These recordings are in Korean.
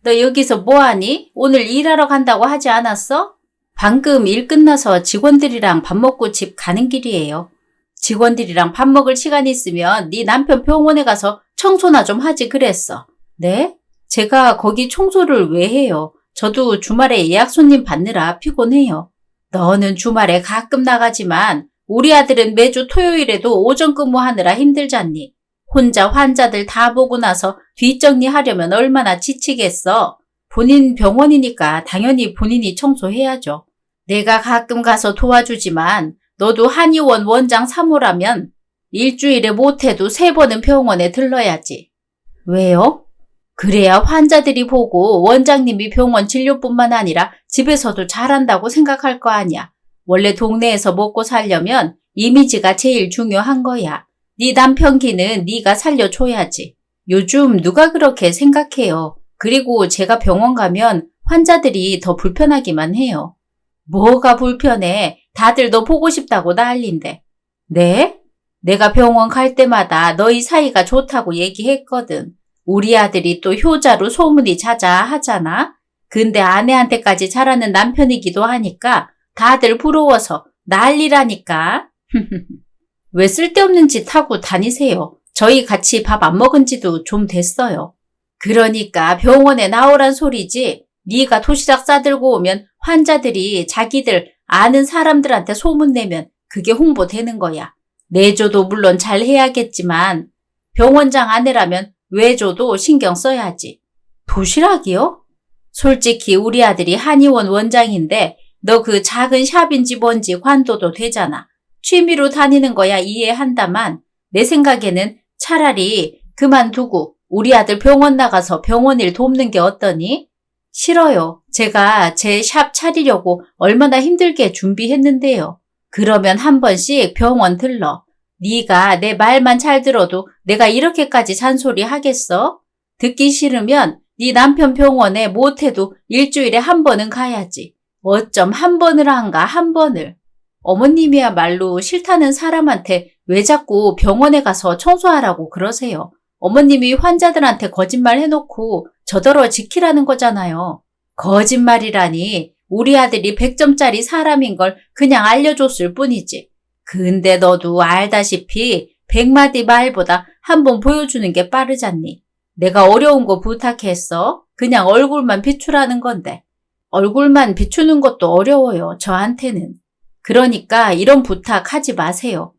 너 여기서 뭐하니? 오늘 일하러 간다고 하지 않았어? 방금 일 끝나서 직원들이랑 밥 먹고 집 가는 길이에요. 직원들이랑 밥 먹을 시간 있으면 네 남편 병원에 가서 청소나 좀 하지 그랬어. 네? 제가 거기 청소를 왜 해요? 저도 주말에 예약 손님 받느라 피곤해요. 너는 주말에 가끔 나가지만 우리 아들은 매주 토요일에도 오전 근무하느라 힘들잖니. 혼자 환자들 다 보고 나서 뒷정리하려면 얼마나 지치겠어. 본인 병원이니까 당연히 본인이 청소해야죠. 내가 가끔 가서 도와주지만 너도 한의원 원장 3호라면 일주일에 못해도 3번은 병원에 들러야지. 왜요? 그래야 환자들이 보고 원장님이 병원 진료뿐만 아니라 집에서도 잘한다고 생각할 거 아니야. 원래 동네에서 먹고 살려면 이미지가 제일 중요한 거야. 네 남편 기는 네가 살려줘야지. 요즘 누가 그렇게 생각해요. 그리고 제가 병원 가면 환자들이 더 불편하기만 해요. 뭐가 불편해? 다들 너 보고 싶다고 난린데. 네? 내가 병원 갈 때마다 너희 사이가 좋다고 얘기했거든. 우리 아들이 또 효자로 소문이 자자하잖아. 근데 아내한테까지 잘하는 남편이기도 하니까 다들 부러워서 난리라니까. 왜 쓸데없는 짓 하고 다니세요? 저희 같이 밥 안 먹은 지도 좀 됐어요. 그러니까 병원에 나오란 소리지. 네가 도시락 싸들고 오면 환자들이 자기들 아는 사람들한테 소문내면 그게 홍보되는 거야. 내줘도 물론 잘 해야겠지만 병원장 아내라면 외줘도 신경 써야지. 도시락이요? 솔직히 우리 아들이 한의원 원장인데 너 그 작은 샵인지 뭔지 관둬도 되잖아. 취미로 다니는 거야 이해한다만 내 생각에는 차라리 그만두고 우리 아들 병원 나가서 병원 일 돕는 게 어떠니? 싫어요. 제가 제 샵 차리려고 얼마나 힘들게 준비했는데요. 그러면 한 번씩 병원 들러. 네가 내 말만 잘 들어도 내가 이렇게까지 잔소리 하겠어? 듣기 싫으면 네 남편 병원에 못해도 일주일에 한 번은 가야지. 어쩜 한 번을 안 가, 한 번을. 어머님이야말로 싫다는 사람한테 왜 자꾸 병원에 가서 청소하라고 그러세요? 어머님이 환자들한테 거짓말 해놓고 저더러 지키라는 거잖아요. 거짓말이라니 우리 아들이 100점짜리 사람인 걸 그냥 알려줬을 뿐이지. 근데 너도 알다시피 100마디 말보다 한 번 보여주는 게 빠르잖니. 내가 어려운 거 부탁했어? 그냥 얼굴만 비추라는 건데. 얼굴만 비추는 것도 어려워요, 저한테는. 그러니까 이런 부탁하지 마세요.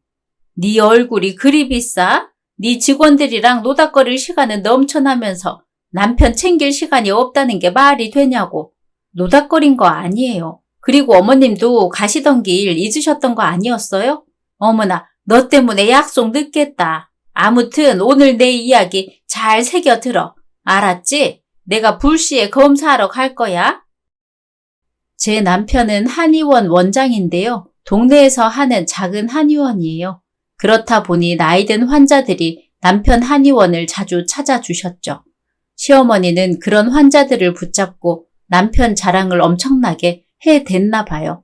네 얼굴이 그리 비싸? 네 직원들이랑 노닥거릴 시간은 넘쳐나면서 남편 챙길 시간이 없다는 게 말이 되냐고. 노닥거린 거 아니에요. 그리고 어머님도 가시던 길 잊으셨던 거 아니었어요? 어머나, 너 때문에 약속 늦겠다. 아무튼 오늘 내 이야기 잘 새겨 들어. 알았지? 내가 불시에 검사하러 갈 거야. 제 남편은 한의원 원장인데요. 동네에서 하는 작은 한의원이에요. 그렇다 보니 나이든 환자들이 남편 한의원을 자주 찾아주셨죠. 시어머니는 그런 환자들을 붙잡고 남편 자랑을 엄청나게 해댔나 봐요.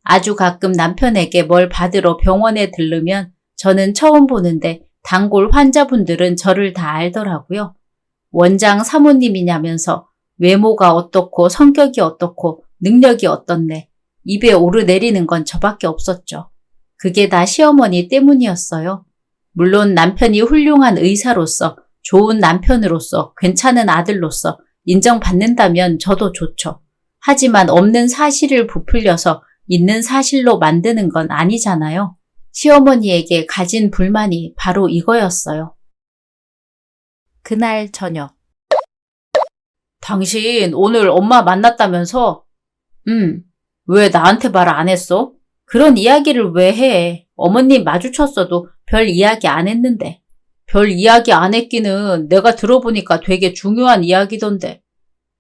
아주 가끔 남편에게 뭘 받으러 병원에 들르면 저는 처음 보는데 단골 환자분들은 저를 다 알더라고요. 원장 사모님이냐면서 외모가 어떻고 성격이 어떻고 능력이 어떻네. 입에 오르내리는 건 저밖에 없었죠. 그게 다 시어머니 때문이었어요. 물론 남편이 훌륭한 의사로서, 좋은 남편으로서, 괜찮은 아들로서 인정받는다면 저도 좋죠. 하지만 없는 사실을 부풀려서 있는 사실로 만드는 건 아니잖아요. 시어머니에게 가진 불만이 바로 이거였어요. 그날 저녁. 당신 오늘 엄마 만났다면서? 왜 나한테 말 안 했어? 그런 이야기를 왜 해? 어머님 마주쳤어도 별 이야기 안 했는데. 별 이야기 안 했기는 내가 들어보니까 되게 중요한 이야기던데.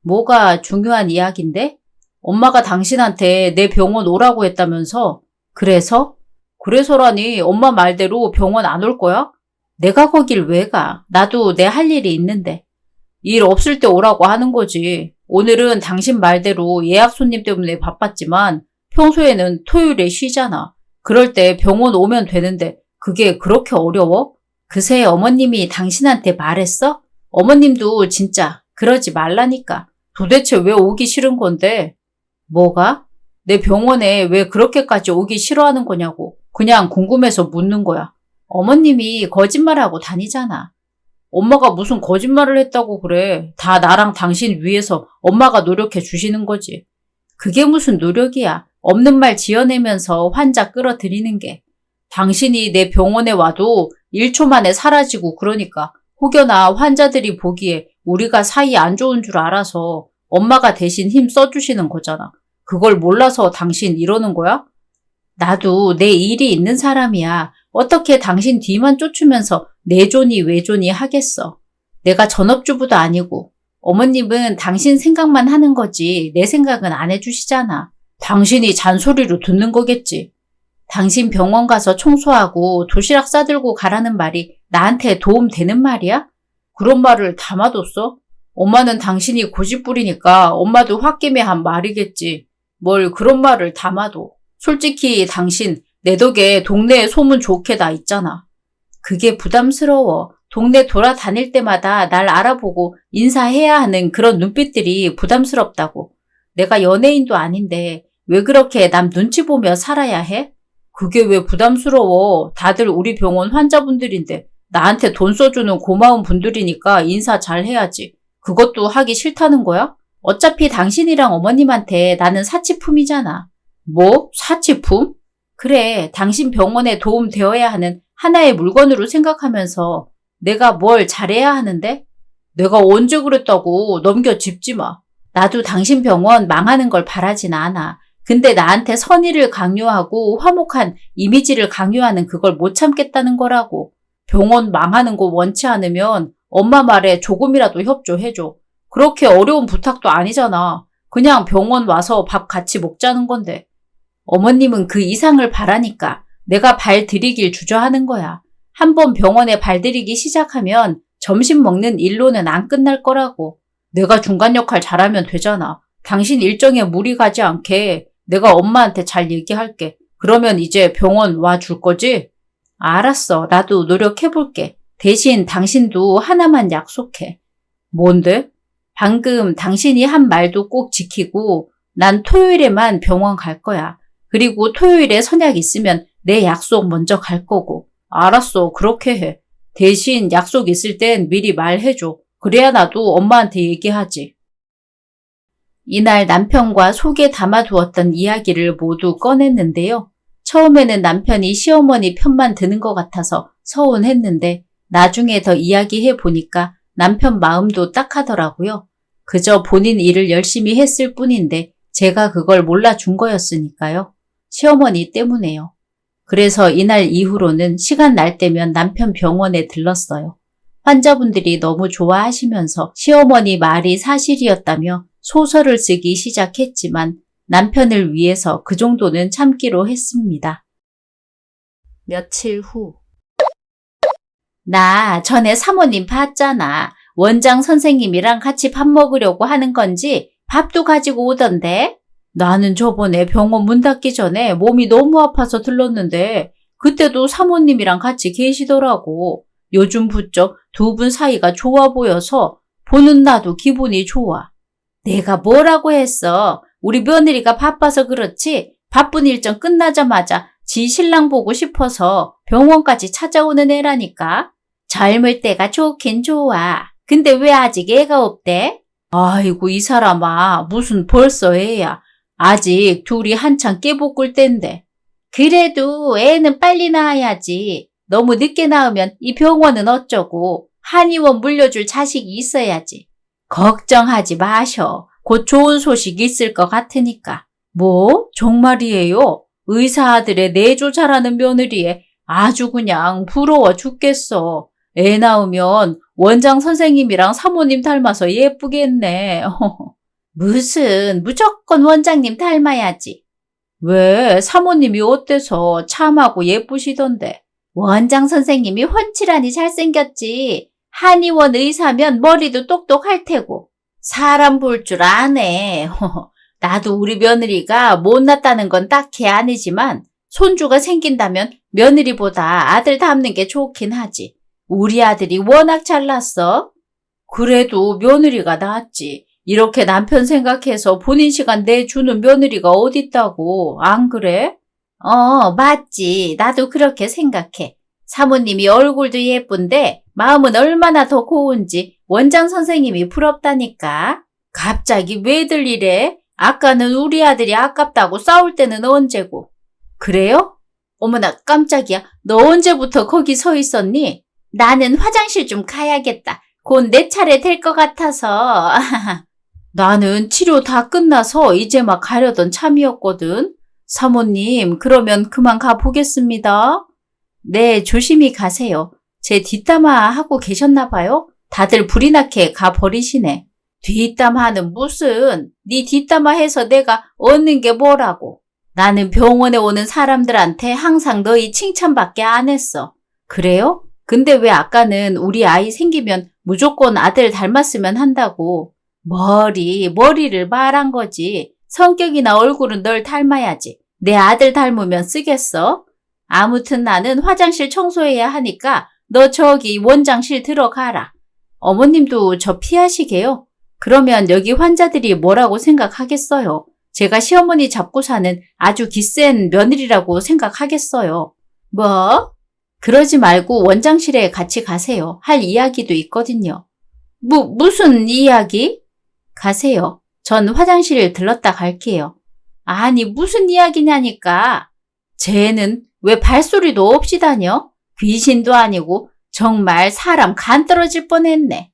뭐가 중요한 이야기인데? 엄마가 당신한테 내 병원 오라고 했다면서? 그래서? 그래서라니 엄마 말대로 병원 안 올 거야? 내가 거길 왜 가? 나도 내 할 일이 있는데. 일 없을 때 오라고 하는 거지. 오늘은 당신 말대로 예약 손님 때문에 바빴지만 평소에는 토요일에 쉬잖아. 그럴 때 병원 오면 되는데 그게 그렇게 어려워? 그새 어머님이 당신한테 말했어? 어머님도 진짜 그러지 말라니까. 도대체 왜 오기 싫은 건데? 뭐가? 내 병원에 왜 그렇게까지 오기 싫어하는 거냐고. 그냥 궁금해서 묻는 거야. 어머님이 거짓말하고 다니잖아. 엄마가 무슨 거짓말을 했다고 그래. 다 나랑 당신 위해서 엄마가 노력해 주시는 거지. 그게 무슨 노력이야. 없는 말 지어내면서 환자 끌어들이는 게. 당신이 내 병원에 와도 1초 만에 사라지고 그러니까 혹여나 환자들이 보기에 우리가 사이 안 좋은 줄 알아서 엄마가 대신 힘 써주시는 거잖아. 그걸 몰라서 당신 이러는 거야? 나도 내 일이 있는 사람이야. 어떻게 당신 뒤만 쫓으면서 내존이 외존이 하겠어. 내가 전업주부도 아니고 어머님은 당신 생각만 하는 거지 내 생각은 안 해주시잖아. 당신이 잔소리로 듣는 거겠지. 당신 병원 가서 청소하고 도시락 싸들고 가라는 말이 나한테 도움 되는 말이야? 그런 말을 담아뒀어? 엄마는 당신이 고집부리니까 엄마도 홧김에 한 말이겠지. 뭘 그런 말을 담아도. 솔직히 당신 내 덕에 동네에 소문 좋게 나 있잖아. 그게 부담스러워. 동네 돌아다닐 때마다 날 알아보고 인사해야 하는 그런 눈빛들이 부담스럽다고. 내가 연예인도 아닌데 왜 그렇게 남 눈치 보며 살아야 해? 그게 왜 부담스러워. 다들 우리 병원 환자분들인데 나한테 돈 써주는 고마운 분들이니까 인사 잘 해야지. 그것도 하기 싫다는 거야? 어차피 당신이랑 어머님한테 나는 사치품이잖아. 뭐? 사치품? 그래, 당신 병원에 도움 되어야 하는 하나의 물건으로 생각하면서 내가 뭘 잘해야 하는데? 내가 언제 그랬다고 넘겨짚지 마. 나도 당신 병원 망하는 걸 바라진 않아. 근데 나한테 선의를 강요하고 화목한 이미지를 강요하는 그걸 못 참겠다는 거라고. 병원 망하는 거 원치 않으면 엄마 말에 조금이라도 협조해줘. 그렇게 어려운 부탁도 아니잖아. 그냥 병원 와서 밥 같이 먹자는 건데. 어머님은 그 이상을 바라니까 내가 발 들이길 주저하는 거야. 한번 병원에 발 들이기 시작하면 점심 먹는 일로는 안 끝날 거라고. 내가 중간 역할 잘하면 되잖아. 당신 일정에 무리 가지 않게 내가 엄마한테 잘 얘기할게. 그러면 이제 병원 와줄 거지? 알았어. 나도 노력해볼게. 대신 당신도 하나만 약속해. 뭔데? 방금 당신이 한 말도 꼭 지키고 난 토요일에만 병원 갈 거야. 그리고 토요일에 선약 있으면 내 약속 먼저 갈 거고. 알았어. 그렇게 해. 대신 약속 있을 땐 미리 말해줘. 그래야 나도 엄마한테 얘기하지. 이날 남편과 속에 담아두었던 이야기를 모두 꺼냈는데요. 처음에는 남편이 시어머니 편만 드는 것 같아서 서운했는데 나중에 더 이야기해 보니까 남편 마음도 딱하더라고요. 그저 본인 일을 열심히 했을 뿐인데 제가 그걸 몰라준 거였으니까요. 시어머니 때문에요. 그래서 이날 이후로는 시간 날 때면 남편 병원에 들렀어요. 환자분들이 너무 좋아하시면서 시어머니 말이 사실이었다며 소설을 쓰기 시작했지만 남편을 위해서 그 정도는 참기로 했습니다. 며칠 후. 나 전에 사모님 봤잖아. 원장 선생님이랑 같이 밥 먹으려고 하는 건지 밥도 가지고 오던데. 나는 저번에 병원 문 닫기 전에 몸이 너무 아파서 들렀는데 그때도 사모님이랑 같이 계시더라고. 요즘 부쩍 두 분 사이가 좋아 보여서 보는 나도 기분이 좋아. 내가 뭐라고 했어? 우리 며느리가 바빠서 그렇지 바쁜 일정 끝나자마자 지 신랑 보고 싶어서 병원까지 찾아오는 애라니까. 젊을 때가 좋긴 좋아. 근데 왜 아직 애가 없대? 아이고 이 사람아 무슨 벌써 애야. 아직 둘이 한창 깨볶을 땐데. 그래도 애는 빨리 낳아야지. 너무 늦게 낳으면 이 병원은 어쩌고. 한의원 물려줄 자식이 있어야지. 걱정하지 마셔. 곧 좋은 소식 있을 것 같으니까. 뭐? 정말이에요? 의사 아들의 내조 잘하는 며느리에 아주 그냥 부러워 죽겠어. 애 낳으면 원장 선생님이랑 사모님 닮아서 예쁘겠네. 무슨 무조건 원장님 닮아야지. 왜? 사모님이 어때서 참하고 예쁘시던데. 원장 선생님이 훤칠하니 잘생겼지. 한의원 의사면 머리도 똑똑할 테고. 사람 볼 줄 아네. 나도 우리 며느리가 못났다는 건 딱히 아니지만 손주가 생긴다면 며느리보다 아들 닮는 게 좋긴 하지. 우리 아들이 워낙 잘났어. 그래도 며느리가 낫지. 이렇게 남편 생각해서 본인 시간 내주는 며느리가 어딨다고, 안 그래? 맞지. 나도 그렇게 생각해. 사모님이 얼굴도 예쁜데 마음은 얼마나 더 고운지 원장 선생님이 부럽다니까. 갑자기 왜들 이래? 아까는 우리 아들이 아깝다고 싸울 때는 언제고. 그래요? 어머나 깜짝이야. 너 언제부터 거기 서 있었니? 나는 화장실 좀 가야겠다. 곧 내 차례 될 것 같아서. 나는 치료 다 끝나서 이제 막 가려던 참이었거든. 사모님, 그러면 그만 가보겠습니다. 네, 조심히 가세요. 제 뒷담화 하고 계셨나 봐요? 다들 불이 나게 가버리시네. 뒷담화는 무슨, 네 뒷담화 해서 내가 얻는 게 뭐라고. 나는 병원에 오는 사람들한테 항상 너희 칭찬밖에 안 했어. 그래요? 근데 왜 아까는 우리 아이 생기면 무조건 아들 닮았으면 한다고. 머리를 말한 거지. 성격이나 얼굴은 널 닮아야지. 내 아들 닮으면 쓰겠어? 아무튼 나는 화장실 청소해야 하니까 너 저기 원장실 들어가라. 어머님도 저 피하시게요? 그러면 여기 환자들이 뭐라고 생각하겠어요? 제가 시어머니 잡고 사는 아주 기센 며느리라고 생각하겠어요. 뭐? 그러지 말고 원장실에 같이 가세요. 할 이야기도 있거든요. 무슨 이야기? 가세요. 전 화장실 들렀다 갈게요. 아니, 무슨 이야기냐니까. 쟤는 왜 발소리도 없이 다녀? 귀신도 아니고 정말 사람 간 떨어질 뻔했네.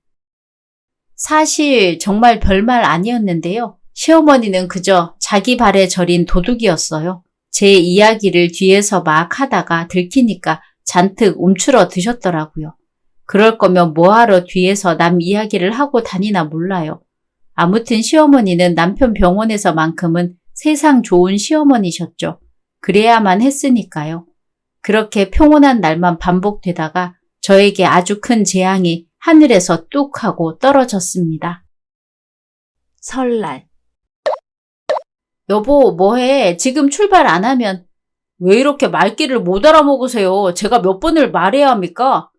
사실 정말 별말 아니었는데요. 시어머니는 그저 자기 발에 절인 도둑이었어요. 제 이야기를 뒤에서 막 하다가 들키니까 잔뜩 움츠러 드셨더라고요. 그럴 거면 뭐하러 뒤에서 남 이야기를 하고 다니나 몰라요. 아무튼 시어머니는 남편 병원에서만큼은 세상 좋은 시어머니셨죠. 그래야만 했으니까요. 그렇게 평온한 날만 반복되다가 저에게 아주 큰 재앙이 하늘에서 뚝 하고 떨어졌습니다. 설날. 여보, 뭐해? 지금 출발 안 하면. 왜 이렇게 말귀를 못 알아먹으세요? 제가 몇 번을 말해야 합니까?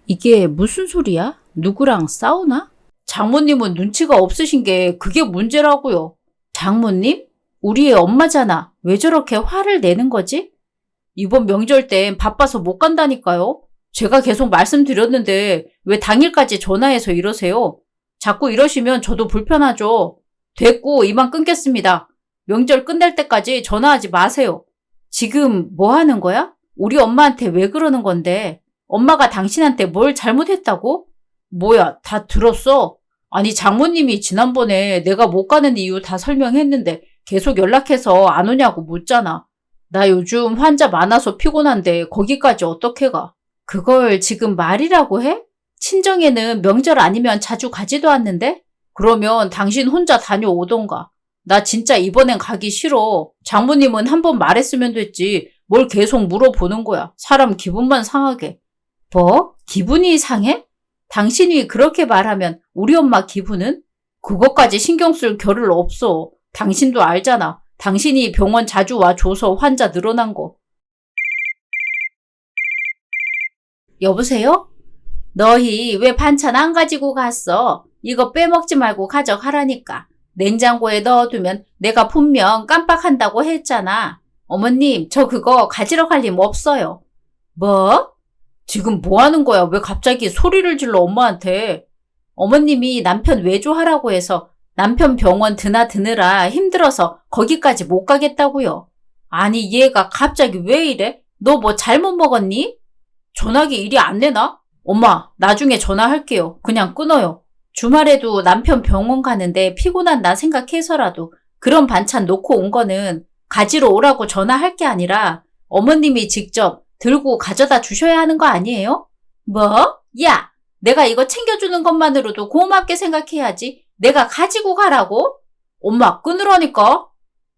이게 무슨 소리야? 누구랑 싸우나? 장모님은 눈치가 없으신 게 그게 문제라고요. 장모님? 우리의 엄마잖아. 왜 저렇게 화를 내는 거지? 이번 명절 땐 바빠서 못 간다니까요. 제가 계속 말씀드렸는데 왜 당일까지 전화해서 이러세요? 자꾸 이러시면 저도 불편하죠. 됐고 이만 끊겠습니다. 명절 끝날 때까지 전화하지 마세요. 지금 뭐 하는 거야? 우리 엄마한테 왜 그러는 건데? 엄마가 당신한테 뭘 잘못했다고? 뭐야, 다 들었어? 아니, 장모님이 지난번에 내가 못 가는 이유 다 설명했는데 계속 연락해서 안 오냐고 묻잖아. 나 요즘 환자 많아서 피곤한데 거기까지 어떻게 가? 그걸 지금 말이라고 해? 친정에는 명절 아니면 자주 가지도 않는데? 그러면 당신 혼자 다녀오던가. 나 진짜 이번엔 가기 싫어. 장모님은 한 번 말했으면 됐지. 뭘 계속 물어보는 거야. 사람 기분만 상하게. 뭐? 기분이 상해? 당신이 그렇게 말하면 우리 엄마 기분은? 그것까지 신경 쓸 겨를 없어. 당신도 알잖아. 당신이 병원 자주 와줘서 환자 늘어난 거. 여보세요? 너희 왜 반찬 안 가지고 갔어? 이거 빼먹지 말고 가져가라니까. 냉장고에 넣어두면 내가 분명 깜빡한다고 했잖아. 어머님, 저 그거 가지러 갈 일 없어요. 뭐? 지금 뭐 하는 거야? 왜 갑자기 소리를 질러 엄마한테? 어머님이 남편 외조하라고 해서 남편 병원 드느라 힘들어서 거기까지 못 가겠다고요. 아니, 얘가 갑자기 왜 이래? 너 뭐 잘못 먹었니? 전화기 일이 안 되나? 엄마, 나중에 전화할게요. 그냥 끊어요. 주말에도 남편 병원 가는데 피곤한 나 생각해서라도 그런 반찬 놓고 온 거는 가지러 오라고 전화할 게 아니라 어머님이 직접 들고 가져다 주셔야 하는 거 아니에요? 뭐? 야, 내가 이거 챙겨주는 것만으로도 고맙게 생각해야지. 내가 가지고 가라고? 엄마, 끊으라니까.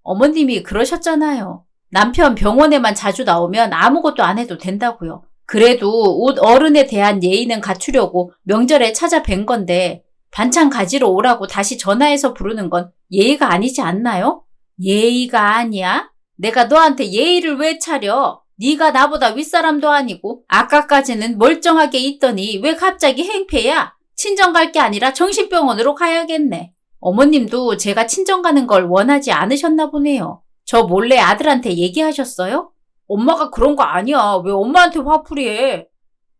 어머님이 그러셨잖아요. 남편 병원에만 자주 나오면 아무것도 안 해도 된다고요. 그래도 어른에 대한 예의는 갖추려고 명절에 찾아뵌 건데 반찬 가지러 오라고 다시 전화해서 부르는 건 예의가 아니지 않나요? 예의가 아니야? 내가 너한테 예의를 왜 차려? 네가 나보다 윗사람도 아니고 아까까지는 멀쩡하게 있더니 왜 갑자기 행패야? 친정 갈 게 아니라 정신병원으로 가야겠네. 어머님도 제가 친정 가는 걸 원하지 않으셨나 보네요. 저 몰래 아들한테 얘기하셨어요? 엄마가 그런 거 아니야. 왜 엄마한테 화풀이해?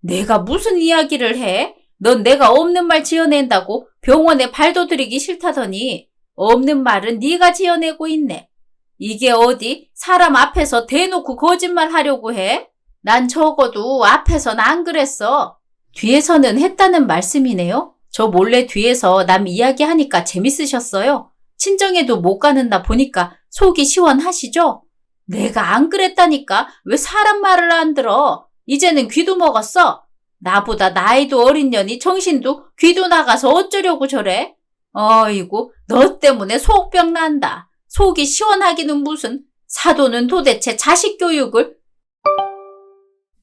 내가 무슨 이야기를 해? 넌 내가 없는 말 지어낸다고 병원에 발도 들이기 싫다더니 없는 말은 네가 지어내고 있네. 이게 어디 사람 앞에서 대놓고 거짓말 하려고 해? 난 적어도 앞에선 안 그랬어. 뒤에서는 했다는 말씀이네요. 저 몰래 뒤에서 남 이야기하니까 재밌으셨어요? 친정에도 못 가는 나 보니까 속이 시원하시죠? 내가 안 그랬다니까 왜 사람 말을 안 들어? 이제는 귀도 먹었어. 나보다 나이도 어린 년이 정신도 귀도 나가서 어쩌려고 저래? 어이구, 너 때문에 속병 난다. 속이 시원하기는 무슨. 사돈은 도대체 자식 교육을.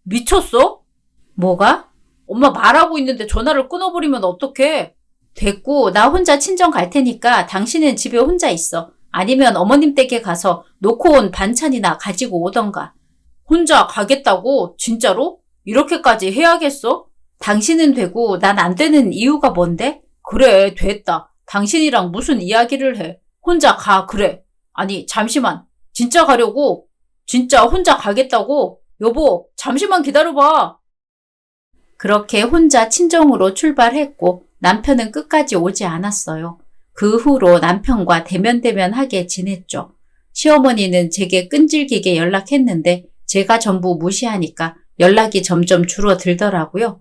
미쳤어? 뭐가? 엄마 말하고 있는데 전화를 끊어버리면 어떡해? 됐고, 나 혼자 친정 갈 테니까 당신은 집에 혼자 있어. 아니면 어머님 댁에 가서 놓고 온 반찬이나 가지고 오던가. 혼자 가겠다고? 진짜로? 이렇게까지 해야겠어? 당신은 되고 난 안 되는 이유가 뭔데? 그래, 됐다. 당신이랑 무슨 이야기를 해. 혼자 가, 그래. 아니, 잠시만. 진짜 가려고? 진짜 혼자 가겠다고? 여보, 잠시만 기다려봐. 그렇게 혼자 친정으로 출발했고 남편은 끝까지 오지 않았어요. 그 후로 남편과 대면대면하게 지냈죠. 시어머니는 제게 끈질기게 연락했는데 제가 전부 무시하니까 연락이 점점 줄어들더라고요.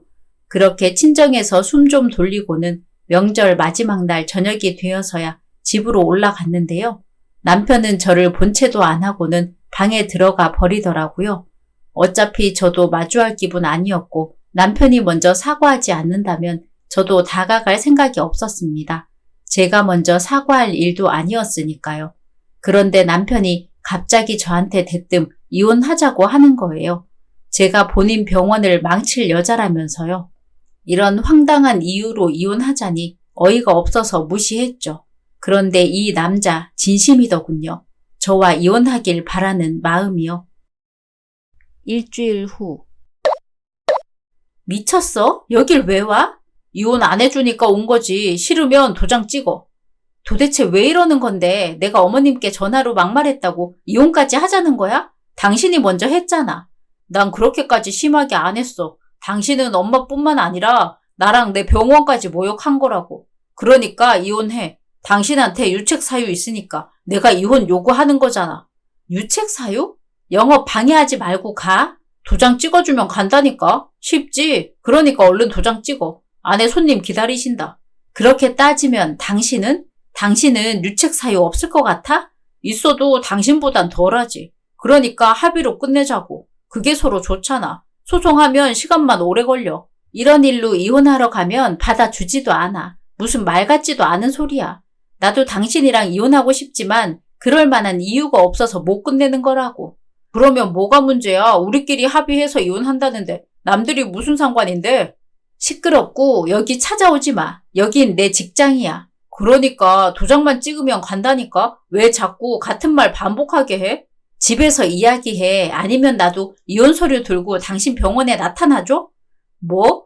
그렇게 친정에서 숨 좀 돌리고는 명절 마지막 날 저녁이 되어서야 집으로 올라갔는데요. 남편은 저를 본체도 안 하고는 방에 들어가 버리더라고요. 어차피 저도 마주할 기분 아니었고 남편이 먼저 사과하지 않는다면 저도 다가갈 생각이 없었습니다. 제가 먼저 사과할 일도 아니었으니까요. 그런데 남편이 갑자기 저한테 대뜸 이혼하자고 하는 거예요. 제가 본인 병원을 망칠 여자라면서요. 이런 황당한 이유로 이혼하자니 어이가 없어서 무시했죠. 그런데 이 남자 진심이더군요. 저와 이혼하길 바라는 마음이요. 일주일 후. 미쳤어? 여길 왜 와? 이혼 안 해주니까 온 거지. 싫으면 도장 찍어. 도대체 왜 이러는 건데 내가 어머님께 전화로 막말했다고 이혼까지 하자는 거야? 당신이 먼저 했잖아. 난 그렇게까지 심하게 안 했어. 당신은 엄마뿐만 아니라 나랑 내 병원까지 모욕한 거라고. 그러니까 이혼해. 당신한테 유책 사유 있으니까 내가 이혼 요구하는 거잖아. 유책 사유? 영업 방해하지 말고 가. 도장 찍어주면 간다니까. 쉽지. 그러니까 얼른 도장 찍어. 안에 손님 기다리신다. 그렇게 따지면 당신은 유책 사유 없을 것 같아? 있어도 당신보단 덜하지. 그러니까 합의로 끝내자고. 그게 서로 좋잖아. 소송하면 시간만 오래 걸려. 이런 일로 이혼하러 가면 받아주지도 않아. 무슨 말 같지도 않은 소리야. 나도 당신이랑 이혼하고 싶지만 그럴 만한 이유가 없어서 못 끝내는 거라고. 그러면 뭐가 문제야? 우리끼리 합의해서 이혼한다는데 남들이 무슨 상관인데? 시끄럽고 여기 찾아오지 마. 여긴 내 직장이야. 그러니까 도장만 찍으면 간다니까? 왜 자꾸 같은 말 반복하게 해? 집에서 이야기해. 아니면 나도 이혼 서류 들고 당신 병원에 나타나줘? 뭐?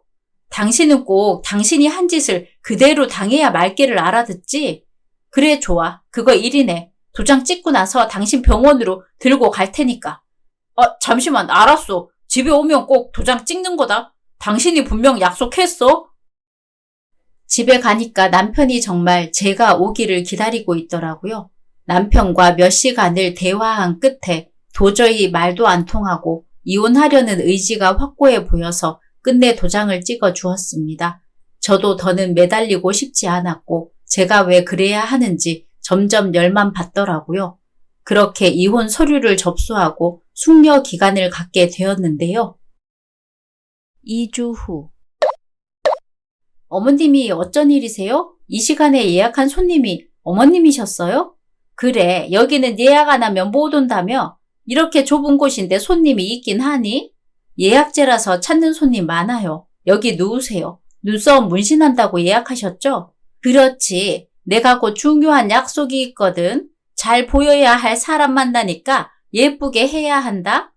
당신은 꼭 당신이 한 짓을 그대로 당해야 말귀를 알아듣지? 그래, 좋아. 그거 일이네. 도장 찍고 나서 당신 병원으로 들고 갈 테니까. 잠시만. 알았어. 집에 오면 꼭 도장 찍는 거다. 당신이 분명 약속했어. 집에 가니까 남편이 정말 제가 오기를 기다리고 있더라고요. 남편과 몇 시간을 대화한 끝에 도저히 말도 안 통하고 이혼하려는 의지가 확고해 보여서 끝내 도장을 찍어 주었습니다. 저도 더는 매달리고 싶지 않았고 제가 왜 그래야 하는지 점점 열만 받더라고요. 그렇게 이혼 서류를 접수하고 숙려 기간을 갖게 되었는데요. 2주 후. 어머님이 어쩐 일이세요? 이 시간에 예약한 손님이 어머님이셨어요? 그래, 여기는 예약 안 하면 못 온다며? 이렇게 좁은 곳인데 손님이 있긴 하니? 예약제라서 찾는 손님 많아요. 여기 누우세요. 눈썹 문신한다고 예약하셨죠? 그렇지. 내가 곧 중요한 약속이 있거든. 잘 보여야 할 사람 만나니까 예쁘게 해야 한다.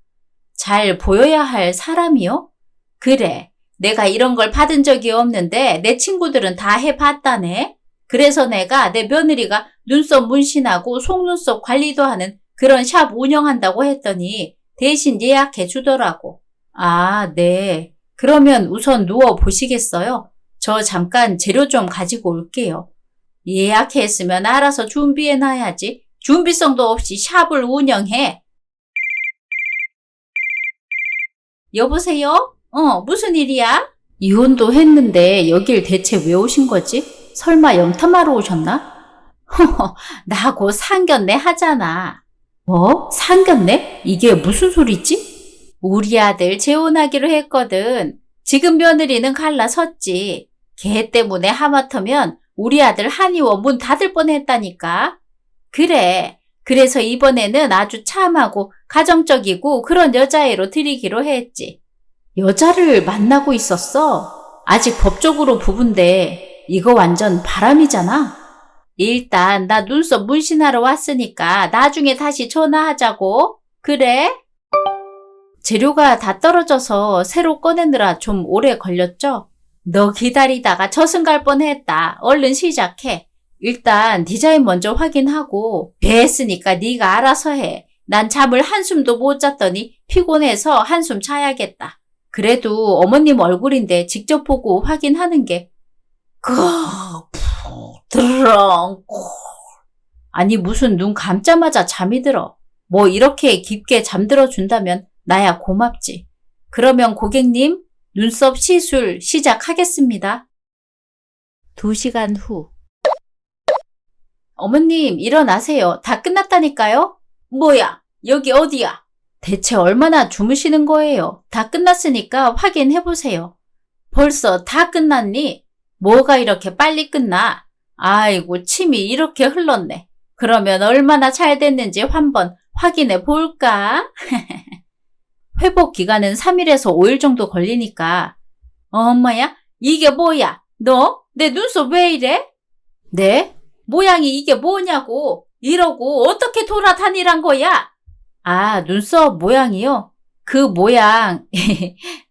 잘 보여야 할 사람이요? 그래. 내가 이런 걸 받은 적이 없는데 내 친구들은 다 해봤다네. 그래서 내가 내 며느리가 눈썹 문신하고 속눈썹 관리도 하는 그런 샵 운영한다고 했더니 대신 예약해 주더라고. 아, 네. 그러면 우선 누워 보시겠어요? 저 잠깐 재료 좀 가지고 올게요. 예약했으면 알아서 준비해놔야지. 준비성도 없이 샵을 운영해. 여보세요? 무슨 일이야? 이혼도 했는데 여길 대체 왜 오신 거지? 설마 영탐하러 오셨나? 허허, 나 곧 상견례 하잖아. 뭐? 상견례? 이게 무슨 소리지? 우리 아들 재혼하기로 했거든. 지금 며느리는 갈라섰지. 걔 때문에 하마터면 우리 아들 한의원 문 닫을 뻔했다니까. 그래. 그래서 이번에는 아주 참하고 가정적이고 그런 여자애로 드리기로 했지. 여자를 만나고 있었어? 아직 법적으로 부부인데 이거 완전 바람이잖아. 일단 나 눈썹 문신하러 왔으니까 나중에 다시 전화하자고. 그래? 재료가 다 떨어져서 새로 꺼내느라 좀 오래 걸렸죠? 너 기다리다가 저승 갈 뻔했다. 얼른 시작해. 일단 디자인 먼저 확인하고 배했으니까 네가 알아서 해. 난 잠을 한숨도 못 잤더니 피곤해서 한숨 자야겠다. 그래도 어머님 얼굴인데 직접 보고 확인하는 게 드렁. 아니 무슨 눈 감자마자 잠이 들어. 뭐 이렇게 깊게 잠들어 준다면 나야 고맙지. 그러면 고객님 눈썹 시술 시작하겠습니다. 2시간 후. 어머님 일어나세요. 다 끝났다니까요? 뭐야? 여기 어디야? 대체 얼마나 주무시는 거예요? 다 끝났으니까 확인해보세요. 벌써 다 끝났니? 뭐가 이렇게 빨리 끝나? 아이고 침이 이렇게 흘렀네. 그러면 얼마나 잘 됐는지 한번 확인해 볼까? 회복 기간은 3일에서 5일 정도 걸리니까. 엄마야? 이게 뭐야? 너? 내 눈썹 왜 이래? 네? 모양이 이게 뭐냐고. 이러고 어떻게 돌아다니란 거야? 아, 눈썹 모양이요? 그 모양.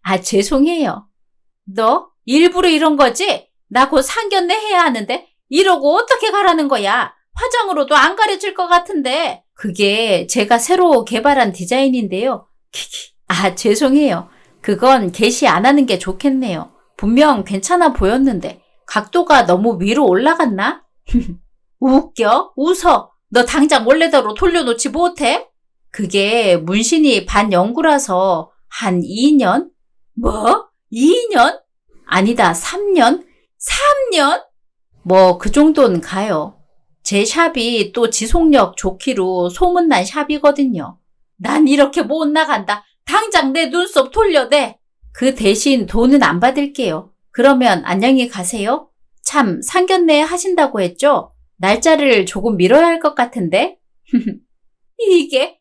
아, 죄송해요. 너 일부러 이런 거지? 나 곧 상견례 해야 하는데 이러고 어떻게 가라는 거야? 화장으로도 안 가려질 것 같은데. 그게 제가 새로 개발한 디자인인데요. 아, 죄송해요. 그건 게시 안 하는 게 좋겠네요. 분명 괜찮아 보였는데 각도가 너무 위로 올라갔나? 웃겨? 웃어. 너 당장 원래대로 돌려놓지 못해? 그게 문신이 반영구라서 한 2년? 뭐? 2년? 아니다, 3년? 3년? 뭐 그 정도는 가요. 제 샵이 또 지속력 좋기로 소문난 샵이거든요. 난 이렇게 못 나간다. 당장 내 눈썹 돌려내. 그 대신 돈은 안 받을게요. 그러면 안녕히 가세요. 참 상견례 하신다고 했죠? 날짜를 조금 미뤄야 할 것 같은데? 이게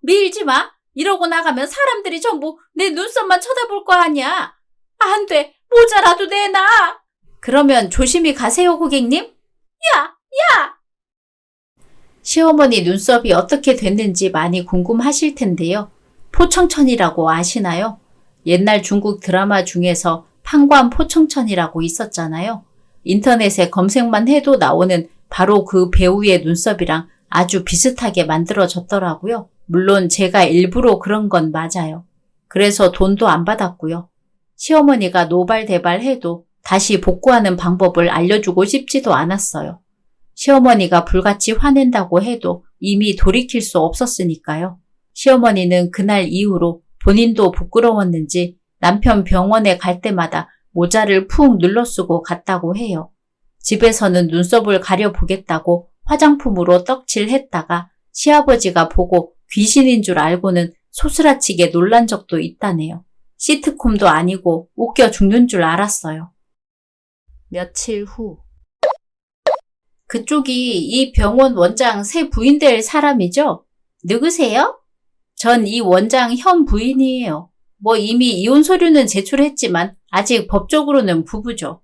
밀지 마. 이러고 나가면 사람들이 전부 내 눈썹만 쳐다볼 거 아니야. 안 돼. 모자라도 내놔. 그러면 조심히 가세요, 고객님. 야! 시어머니 눈썹이 어떻게 됐는지 많이 궁금하실 텐데요. 포청천이라고 아시나요? 옛날 중국 드라마 중에서 판관 포청천이라고 있었잖아요. 인터넷에 검색만 해도 나오는 바로 그 배우의 눈썹이랑 아주 비슷하게 만들어졌더라고요. 물론 제가 일부러 그런 건 맞아요. 그래서 돈도 안 받았고요. 시어머니가 노발대발해도 다시 복구하는 방법을 알려주고 싶지도 않았어요. 시어머니가 불같이 화낸다고 해도 이미 돌이킬 수 없었으니까요. 시어머니는 그날 이후로 본인도 부끄러웠는지 남편 병원에 갈 때마다 모자를 푹 눌러쓰고 갔다고 해요. 집에서는 눈썹을 가려보겠다고 화장품으로 떡칠했다가 시아버지가 보고 귀신인 줄 알고는 소스라치게 놀란 적도 있다네요. 시트콤도 아니고 웃겨 죽는 줄 알았어요. 며칠 후. 그쪽이 이 병원 원장 새 부인 될 사람이죠? 누구세요? 전 이 원장 현 부인이에요. 뭐 이미 이혼 서류는 제출했지만 아직 법적으로는 부부죠.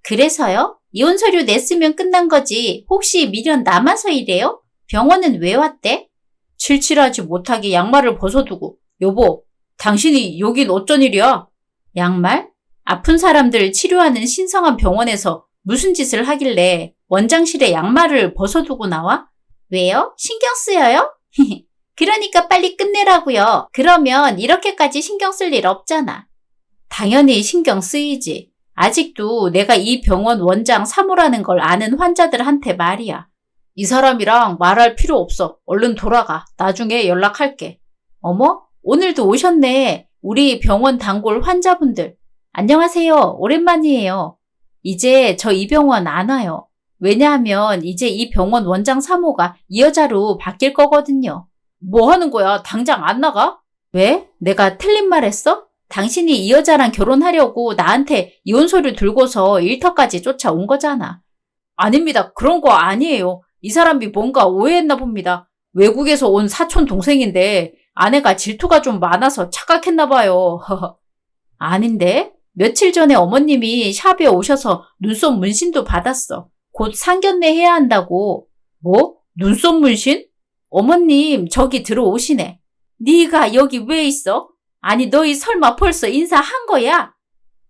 그래서요? 이혼 서류 냈으면 끝난 거지. 혹시 미련 남아서 이래요? 병원은 왜 왔대? 칠칠하지 못하게 양말을 벗어두고 여보, 당신이 여긴 어쩐 일이야? 양말? 아픈 사람들 치료하는 신성한 병원에서 무슨 짓을 하길래 원장실에 양말을 벗어두고 나와? 왜요? 신경 쓰여요? 그러니까 빨리 끝내라고요. 그러면 이렇게까지 신경 쓸 일 없잖아. 당연히 신경 쓰이지. 아직도 내가 이 병원 원장 3호라는 걸 아는 환자들한테 말이야. 이 사람이랑 말할 필요 없어. 얼른 돌아가. 나중에 연락할게. 어머? 오늘도 오셨네. 우리 병원 단골 환자분들. 안녕하세요. 오랜만이에요. 이제 저 이 병원 안 와요. 왜냐하면 이제 이 병원 원장 3호가 이 여자로 바뀔 거거든요. 뭐 하는 거야? 당장 안 나가? 왜? 내가 틀린 말 했어? 당신이 이 여자랑 결혼하려고 나한테 이혼서류 들고서 일터까지 쫓아온 거잖아. 아닙니다. 그런 거 아니에요. 이 사람이 뭔가 오해했나 봅니다. 외국에서 온 사촌 동생인데 아내가 질투가 좀 많아서 착각했나 봐요. 아닌데? 며칠 전에 어머님이 샵에 오셔서 눈썹 문신도 받았어. 곧 상견례 해야 한다고. 뭐? 눈썹 문신? 어머님 저기 들어오시네. 네가 여기 왜 있어? 아니 너희 설마 벌써 인사한 거야?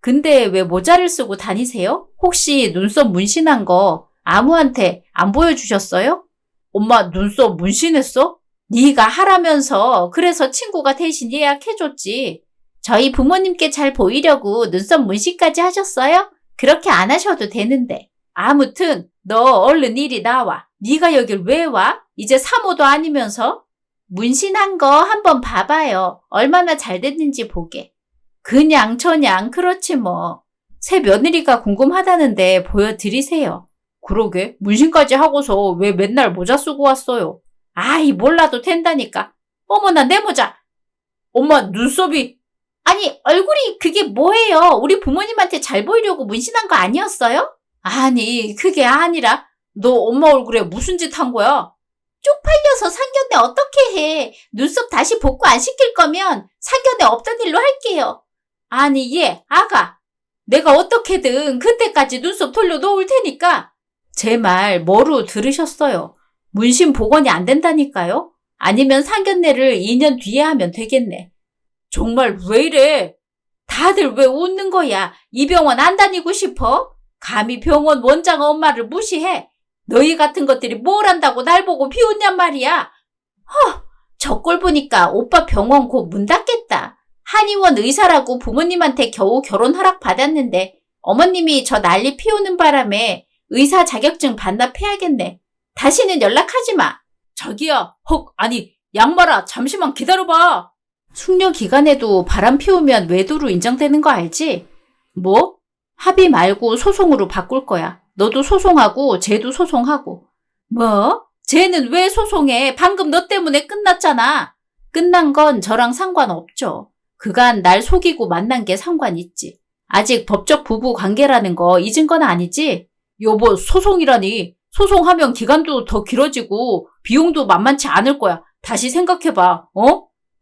근데 왜 모자를 쓰고 다니세요? 혹시 눈썹 문신한 거 아무한테 안 보여주셨어요? 엄마 눈썹 문신했어? 네가 하라면서 그래서 친구가 대신 예약해줬지. 저희 부모님께 잘 보이려고 눈썹 문신까지 하셨어요? 그렇게 안 하셔도 되는데. 아무튼 너 얼른 이리 나와. 네가 여길 왜 와? 이제 3호도 아니면서. 문신한 거 한번 봐봐요. 얼마나 잘 됐는지 보게. 그냥 저냥 그렇지 뭐. 새 며느리가 궁금하다는데 보여드리세요. 그러게 문신까지 하고서 왜 맨날 모자 쓰고 왔어요? 아이 몰라도 된다니까. 어머나 내 모자. 엄마 눈썹이. 아니 얼굴이 그게 뭐예요? 우리 부모님한테 잘 보이려고 문신한 거 아니었어요? 아니 그게 아니라 너 엄마 얼굴에 무슨 짓 한 거야? 쪽팔려서 상견례 어떻게 해? 눈썹 다시 복구 안 시킬 거면 상견례 없던 일로 할게요. 아니 얘 아가. 내가 어떻게든 그때까지 눈썹 돌려놓을 테니까. 제 말 뭐로 들으셨어요? 문신 복원이 안 된다니까요? 아니면 상견례를 2년 뒤에 하면 되겠네. 정말 왜 이래? 다들 왜 웃는 거야? 이 병원 안 다니고 싶어? 감히 병원 원장 엄마를 무시해? 너희 같은 것들이 뭘 안다고 날 보고 비웃냔 말이야. 저 꼴 보니까 오빠 병원 곧 문 닫겠다. 한의원 의사라고 부모님한테 겨우 결혼 허락 받았는데 어머님이 저 난리 피우는 바람에 의사 자격증 반납해야겠네. 다시는 연락하지 마. 자기야, 아니 양말아 잠시만 기다려봐. 숙려 기간에도 바람 피우면 외도로 인정되는 거 알지? 뭐? 합의 말고 소송으로 바꿀 거야. 너도 소송하고 쟤도 소송하고. 뭐? 쟤는 왜 소송해? 방금 너 때문에 끝났잖아. 끝난 건 저랑 상관없죠. 그간 날 속이고 만난 게 상관있지. 아직 법적 부부 관계라는 거 잊은 건 아니지? 여보 소송이라니. 소송하면 기간도 더 길어지고 비용도 만만치 않을 거야. 다시 생각해봐.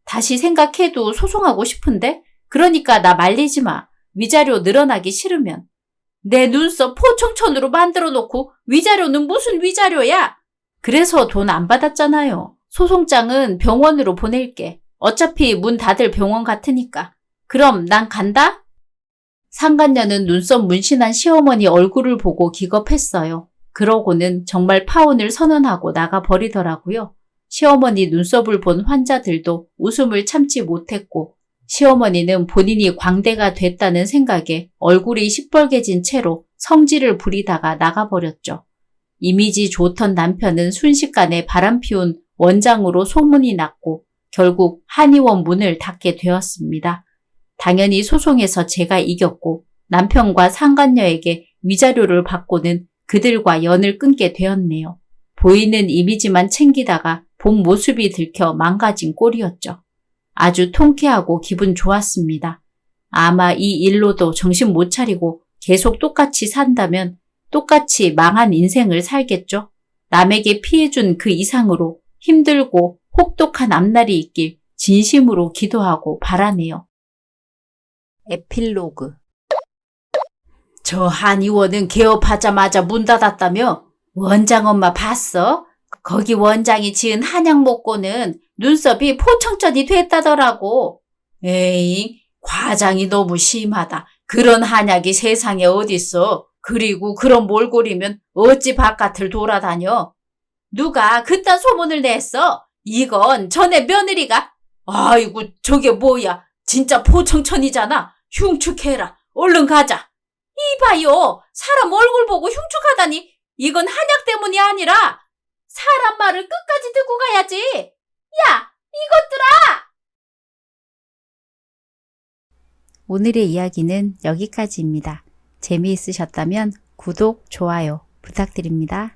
다시 생각해도 소송하고 싶은데? 그러니까 나 말리지 마. 위자료 늘어나기 싫으면. 내 눈썹 포청천으로 만들어 놓고 위자료는 무슨 위자료야? 그래서 돈 안 받았잖아요. 소송장은 병원으로 보낼게. 어차피 문 닫을 병원 같으니까. 그럼 난 간다? 상간녀는 눈썹 문신한 시어머니 얼굴을 보고 기겁했어요. 그러고는 정말 파혼을 선언하고 나가버리더라고요. 시어머니 눈썹을 본 환자들도 웃음을 참지 못했고 시어머니는 본인이 광대가 됐다는 생각에 얼굴이 시뻘개진 채로 성질을 부리다가 나가버렸죠. 이미지 좋던 남편은 순식간에 바람피운 원장으로 소문이 났고 결국 한의원 문을 닫게 되었습니다. 당연히 소송에서 제가 이겼고 남편과 상간녀에게 위자료를 받고는 그들과 연을 끊게 되었네요. 보이는 이미지만 챙기다가 본 모습이 들켜 망가진 꼴이었죠. 아주 통쾌하고 기분 좋았습니다. 아마 이 일로도 정신 못 차리고 계속 똑같이 산다면 똑같이 망한 인생을 살겠죠. 남에게 피해준 그 이상으로 힘들고 혹독한 앞날이 있길 진심으로 기도하고 바라네요. 에필로그. 저 한의원은 개업하자마자 문 닫았다며? 원장 엄마 봤어? 거기 원장이 지은 한약 먹고는 눈썹이 포청천이 됐다더라고. 에잉, 과장이 너무 심하다. 그런 한약이 세상에 어딨어. 그리고 그런 몰골이면 어찌 바깥을 돌아다녀? 누가 그딴 소문을 냈어? 이건 전에 며느리가 아이고 저게 뭐야? 진짜 포청천이잖아. 흉측해라. 얼른 가자. 이봐요. 사람 얼굴 보고 흉측하다니. 이건 한약 때문이 아니라 사람 말을 끝까지 듣고 가야지. 야, 이것들아! 오늘의 이야기는 여기까지입니다. 재미있으셨다면 구독, 좋아요 부탁드립니다.